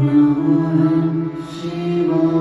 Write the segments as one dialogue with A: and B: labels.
A: Namah Shivaya.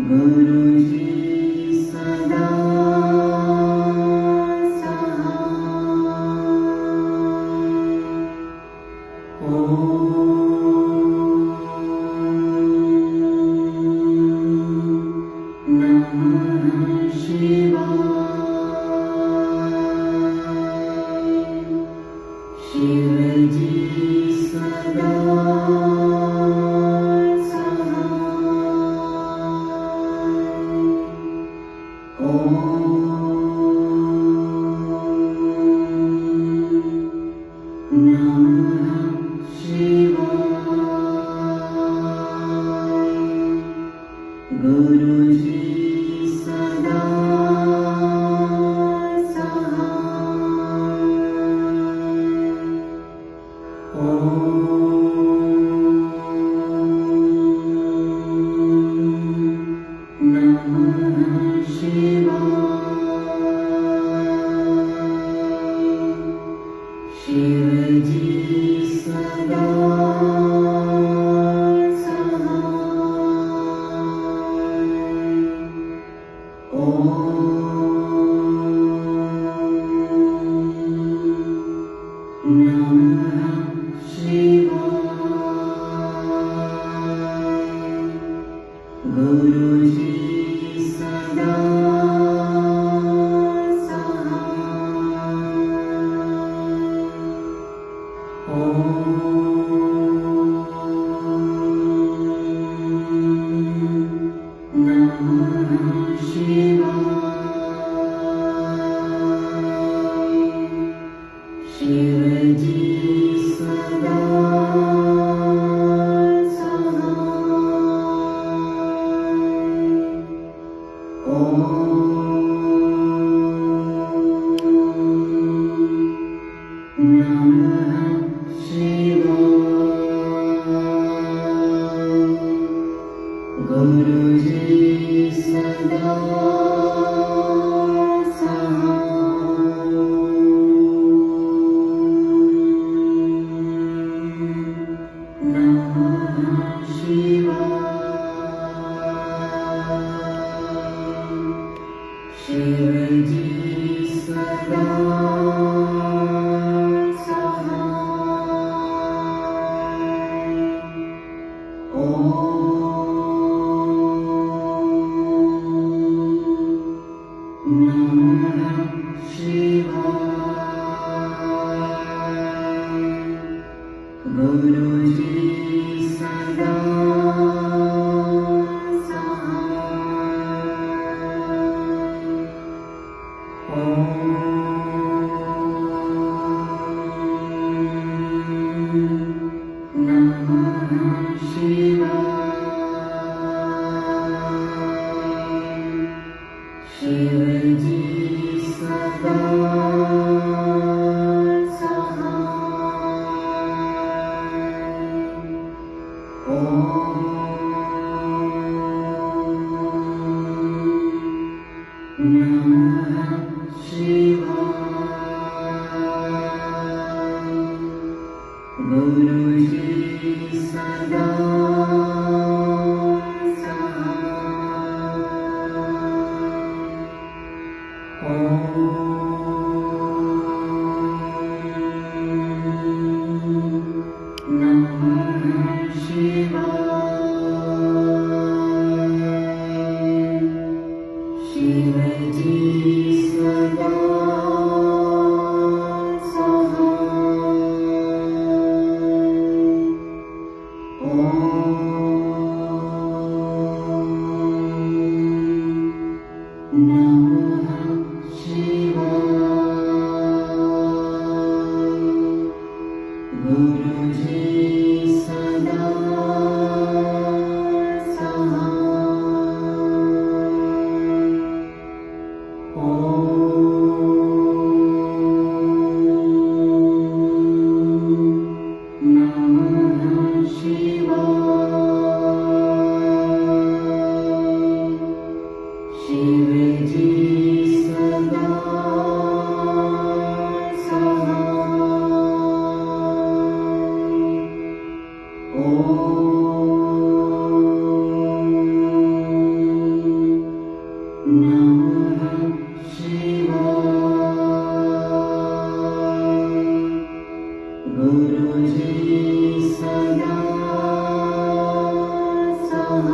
A: गुरुजी सदा सहाय। ओम नमः शिवाय। शिवजी सदा गुरुजी सदा सहाय। ओम नमः शिवाय। शिवजी सदा गुरुजी सदा सहाय। ओम नमः शिवाय। शिवजी सदा गुरुजी सदा सहाय। नमः शिवाय। शिवजी सदा सहाय। नमः शिवाय। गुरुजी सदा सहाय।
B: Om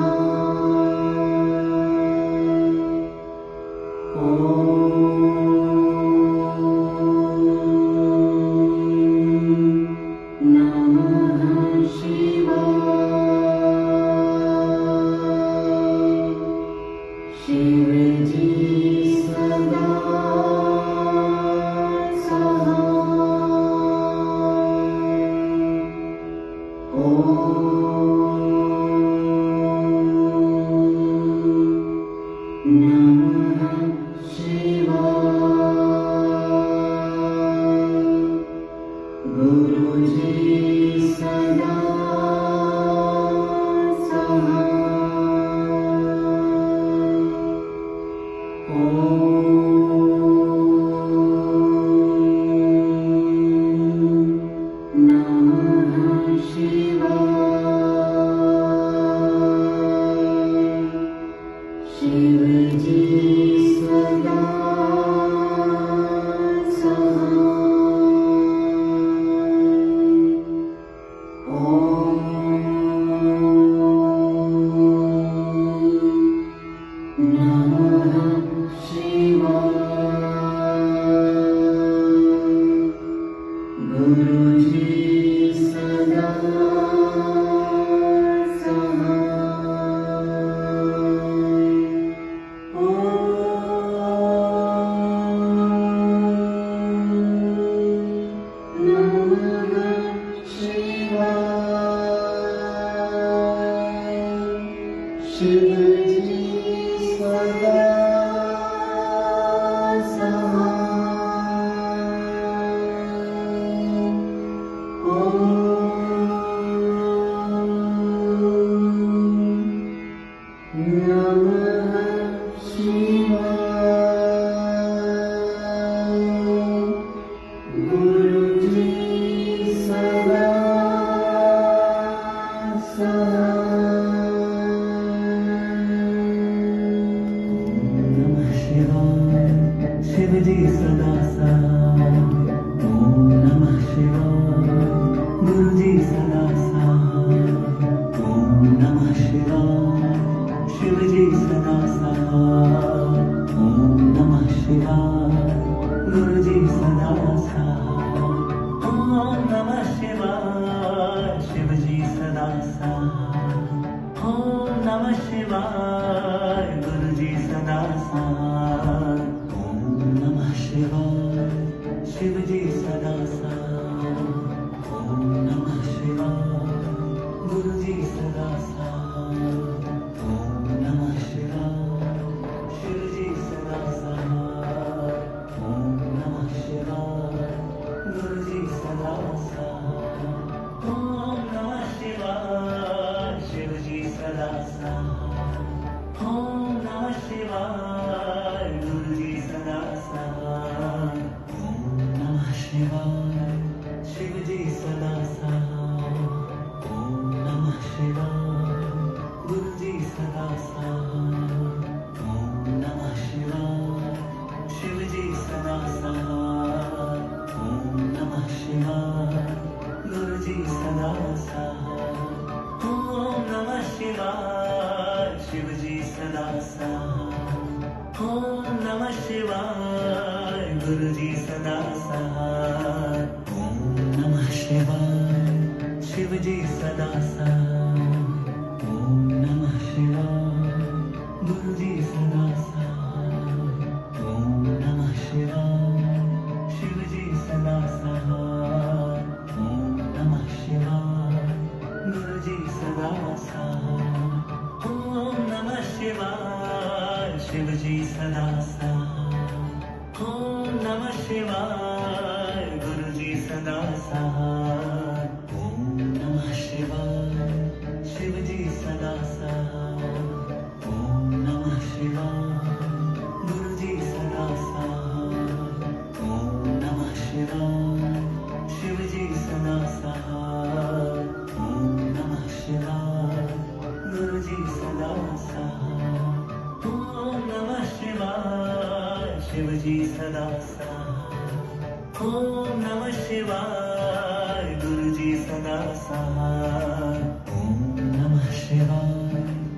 B: Namah Shivaya.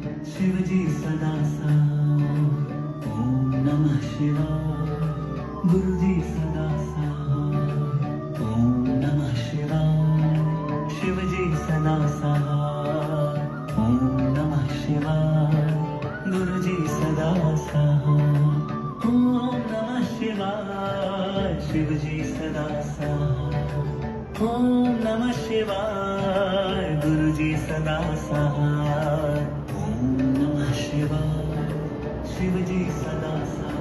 B: शिवाय गुरुजी सदा सहाय ओम नमः शिवाय शिवजी सदा सहाय ओम नमः शिवाय गुरुजी सदा सहाय ओम नमः शिवाय शिवजी सदा सहाय ओम नमः शिवाय गुरुजी सदा सहाय ओम नमः शिवाय शिवजी सदा सहाय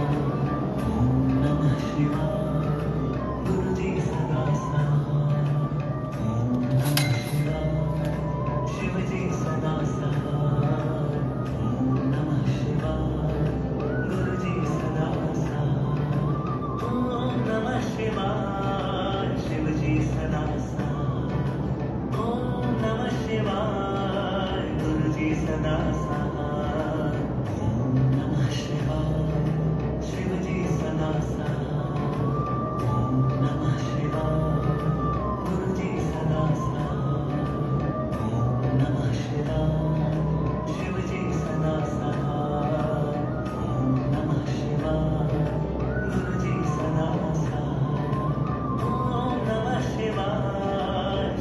B: ओम नमः शिवाय गुरुजी सदा सहाय ओम नमः शिवाय शिवजी सदा सहाय ओम नमः शिवाय गुरुजी सदा सहाय ओम नमः शिवाय शिवजी सदा सहाय ओम नमः शिवाय गुरुजी सदा सहाय ओम नमः शिवाय शिवजी सदा सहाय ओम नमः शिवाय गुरुजी सदा सहाय ओम नमः शिवाय शिवजी सदा सहाय ओम नमः शिवाय गुरुजी सदा सहाय ओम नमः शिवाय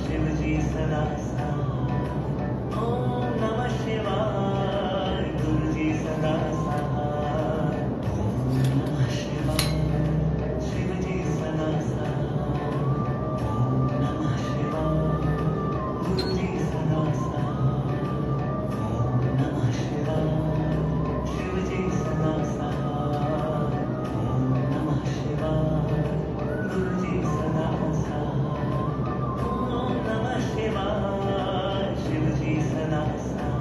B: शिवजी सदा सहाय ओम नमः शिवाय गुरुजी सदा सहाय ओम नमः शिवाय शिवजी सदा सहाय ओम नमः शिवाय गुरुजी सदा सहाय ओम नमः शिवाय शिवजी सदा सहाय ओम नमः शिवाय गुरुजी सदा सहाय ओम नमः शिवाय शिवजी सदा सहाय ओम नमः शिवाय गुरुजी सदा सहाय ओम नमः शिवाय शिवजी सदा सहाय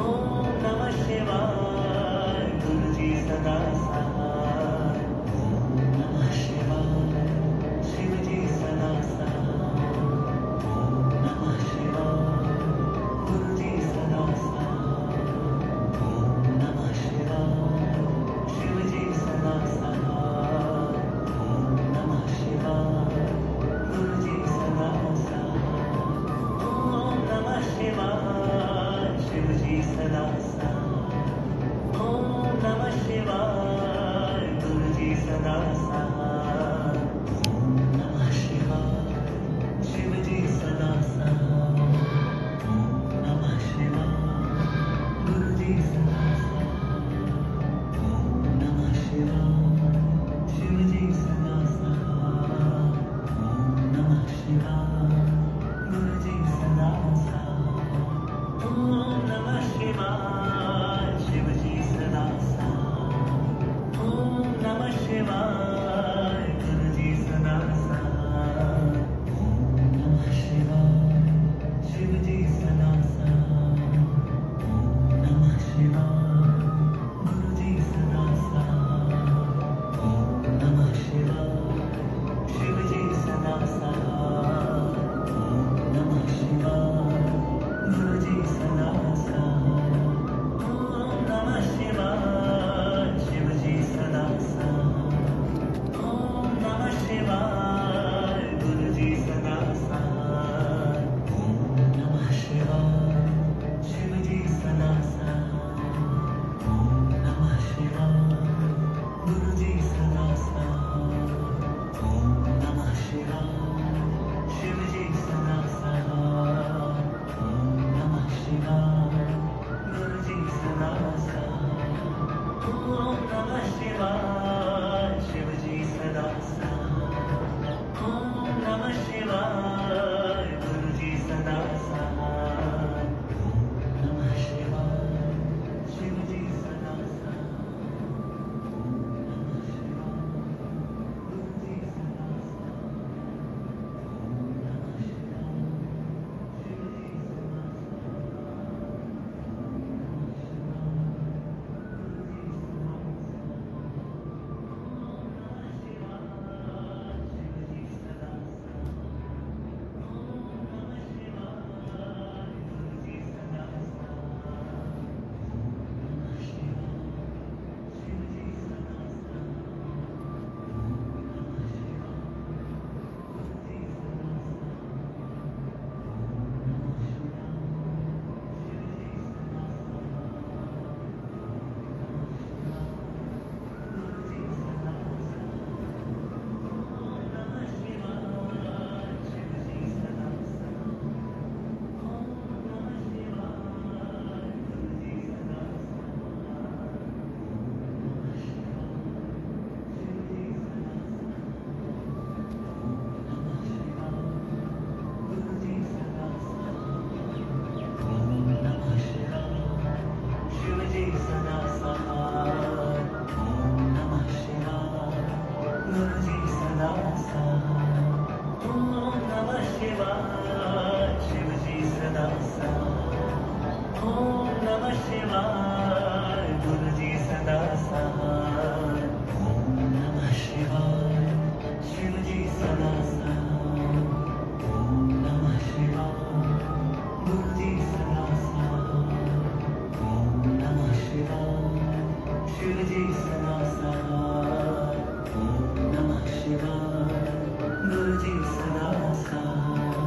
B: ओम नमः शिवाय गुरुजी सदा सहाय ओम नमः शिवाय शिवजी सदा सहाय ओम नमः शिवाय गुरुजी सदा सहाय ओम नमः शिवाय शिवजी सदा सहाय ओम नमः शिवाय गुरुजी सदा सहाय ओम नमः शिवाय शिवजी सदा सहाय ओम नमः शिवाय गुरुजी सदा सहाय ओम नमः शिवाय शिवजी सदा सहाय ओम नमः शिवाय गुरुजी सदा सहाय ओम नमः शिवाय शिवजी सदा सहाय ओम नमः शिवाय गुरुजी सदा सहाय ओम नमः शिवाय शिवजी सदा सहाय ओम नमः शिवाय गुरुजी सदा सहाय ओम नमः शिवाय शिवजी सदा सहाय ओम नमः शिवाय गुरुजी सदा सहाय शिवाय गुरुजी सदा सहाय ओम नमः शिवाय शिवजी सदा सहाय ओम नमः शिवाय गुरुजी सदा सहाय ओम नमः शिवाय शिवजी सदा सहाय ओम नमः शिवाय गुरुजी सदा सहाय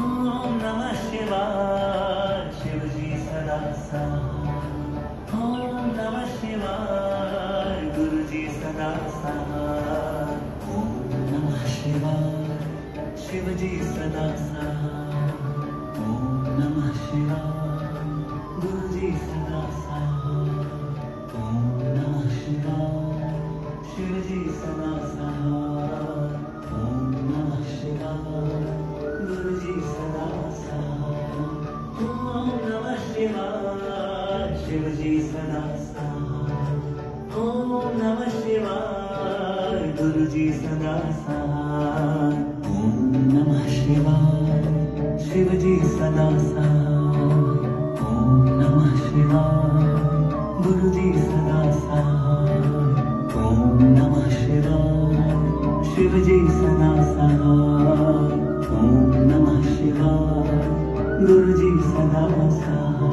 B: ओम नमः शिवाय शिवजी सदा सहाय ओम नमः शिवाय गुरुजी सदा सहाय ओम नमः शिवाय शिवजी सदा सहाय ओम नमः शिवाय गुरुजी सदा सहाय ओम नमः शिवाय शिवजी सदा सहाय ओम नमः शिवाय गुरुजी सदा सहाय ओम नमः शिवाय शिवजी सदा सहाय ओम नमः शिवाय गुरुजी सदा सहाय ओम नमः शिवाय शिवजी सदा सहाय ओम नमः शिवाय गुरुजी सदा सहाय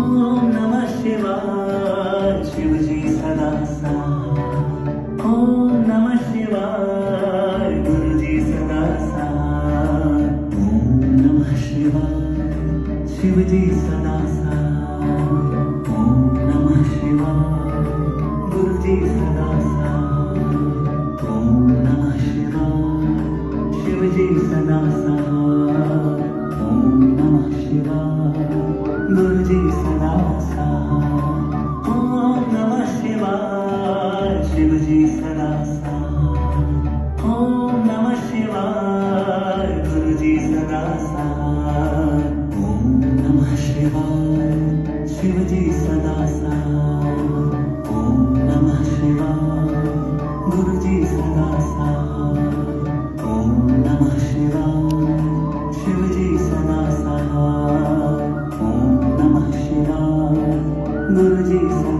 B: ओम नमः शिवाय शिवजी सदा सहाय ओम नमः शिवाय गुरुजी सदा सहाय ओम नमः शिवाय शिवजी सदा सहाय ओम नमः शिवाय गुरुजी सदा सहाय ओम नमः शिवाय शिवजी सदा सहाय ओम नमः शिवाय गुरुजी सदा सहाय ओम नमः शिवाय शिवजी सदा सहाय ओम नमः शिवाय गुरुजी सदा सहाय ओम नमः शिवाय शिवजी सदा सहाय ओम नमः शिवाय गुरुजी सदा सहाय ओम नमः शिवाय शिवजी सदा सहाय ओम नमः शिवाय गुरुजी सदा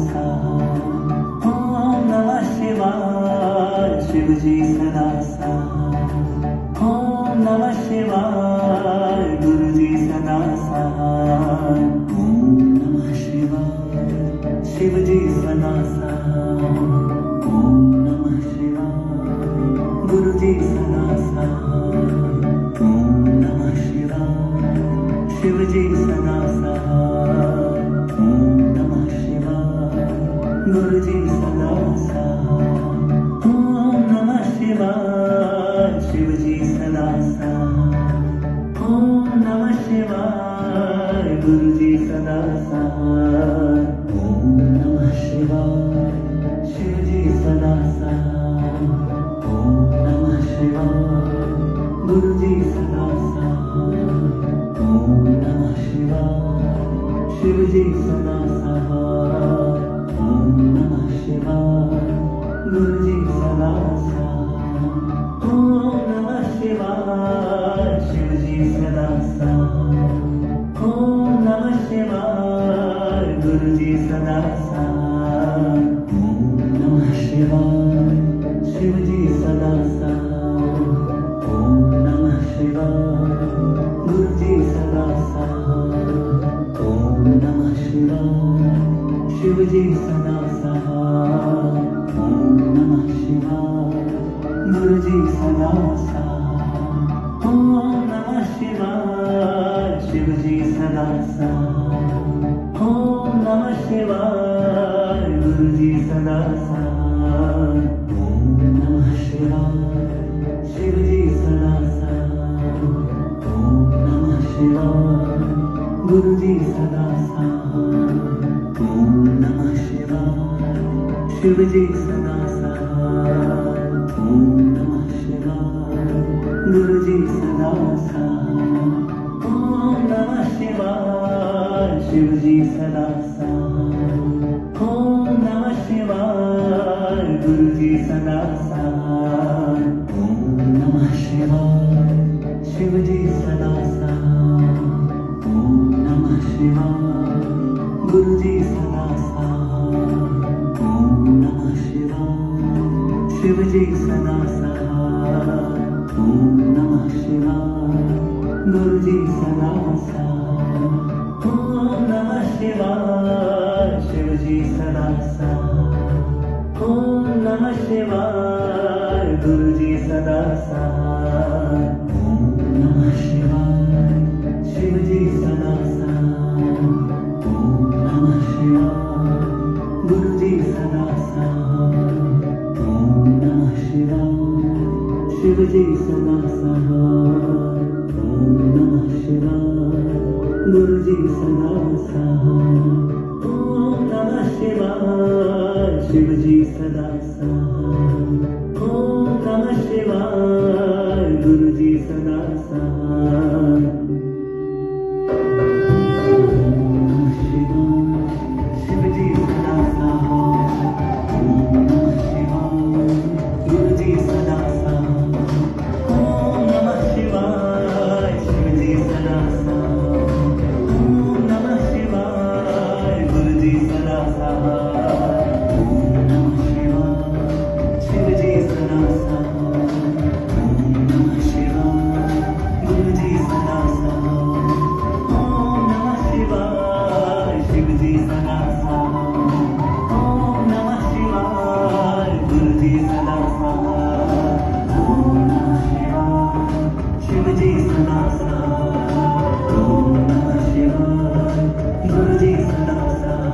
B: सहाय ओम नमः शिवाय शिवजी सदा सहाय ओम नमः शिवाय गुरुजी सदा सहाय ओम नमः शिवाय शिवजी सदा सहाय ओम नमः शिवाय गुरुजी सदा सहाय ओम नमः शिवाय शिवजी सदा सहाय ओम नमः शिवाय गुरुजी सदा सहाय ओम नमः शिवाय शिवजी सदा सहाय ओम नमः शिवाय गुरुजी सदा सहाय ओम नमः शिवाय शिवजी सदा सहाय ओम नमः शिवाय गुरुजी सदा सहाय ओम नमः शिवाय शिवजी सदा सहाय ओम नमः शिवाय गुरुजी सदा सहाय ओम नमः शिवाय शिवजी सदा सहाय ओम नमः शिवाय गुरुजी सदा सहाय ओम नमः शिवाय शिवजी सदा सहाय ओम नमः शिवाय गुरुजी सदा सहाय ओम नमः शिवाय शिवजी सदा सहाय ओम नमः शिवाय गुरुजी सदा सहाय ओम नमः शिवाय शिवजी सदा सहाय ओम नमः शिवाय गुरुजी सदा सहाय ओम नमः शिवाय शिवजी सदा सहाय ओम नमः शिवाय गुरुजी सदा सहाय ओम नमः शिवाय शिवजी सदा सहाय ओम नमः शिवाय गुरुजी सदा सहाय ओम नमः शिवाय शिवजी सदा सहाय ओम नमः शिवाय गुरुजी सदा सहाय ओम नमः शिवाय शिवजी सदा सहाय ओम नमः शिवाय गुरुजी सदा सहाय ओम नमः शिवाय शिवजी सदा सहाय ओम नमः शिवाय शिवजी सदा सहाय ओम नमः शिवाय गुरुजी सदा सहाय ओम नमः शिवाय शिवजी सदा सहाय ओम नमः शिवाय गुरुजी सदा सहाय ओम नमः शिवाय शिवजी सदा सहाय ओम नमः शिवाय गुरुजी सदा सहाय ओम नमः शिवाय शिवजी सदा सहाय ओम नमः शिवाय गुरुजी सदा सहाय ओम नमः शिवाय शिवजी सदा सहाय ओम नमः शिवाय गुरुजी सदा सहाय ओम नमः शिवाय शिवजी सदा सहाय ओम नमः शिवाय गुरुजी सदा सहाय ओम नमः शिवाय शिवजी सदा सहाय ओम नमः शिवाय गुरुजी सदा सहाय ओम नमः शिवाय शिवजी सदा सहाय ओम नमः शिवाय गुरुजी सदा सहाय ओम नमः शिवाय शिवजी सदा सहाय ओम नमः शिवाय गुरुजी सदा सहाय ओम नमः शिवाय शिवजी सदा सहाय ओम नमः शिवाय गुरुजी सदा सहाय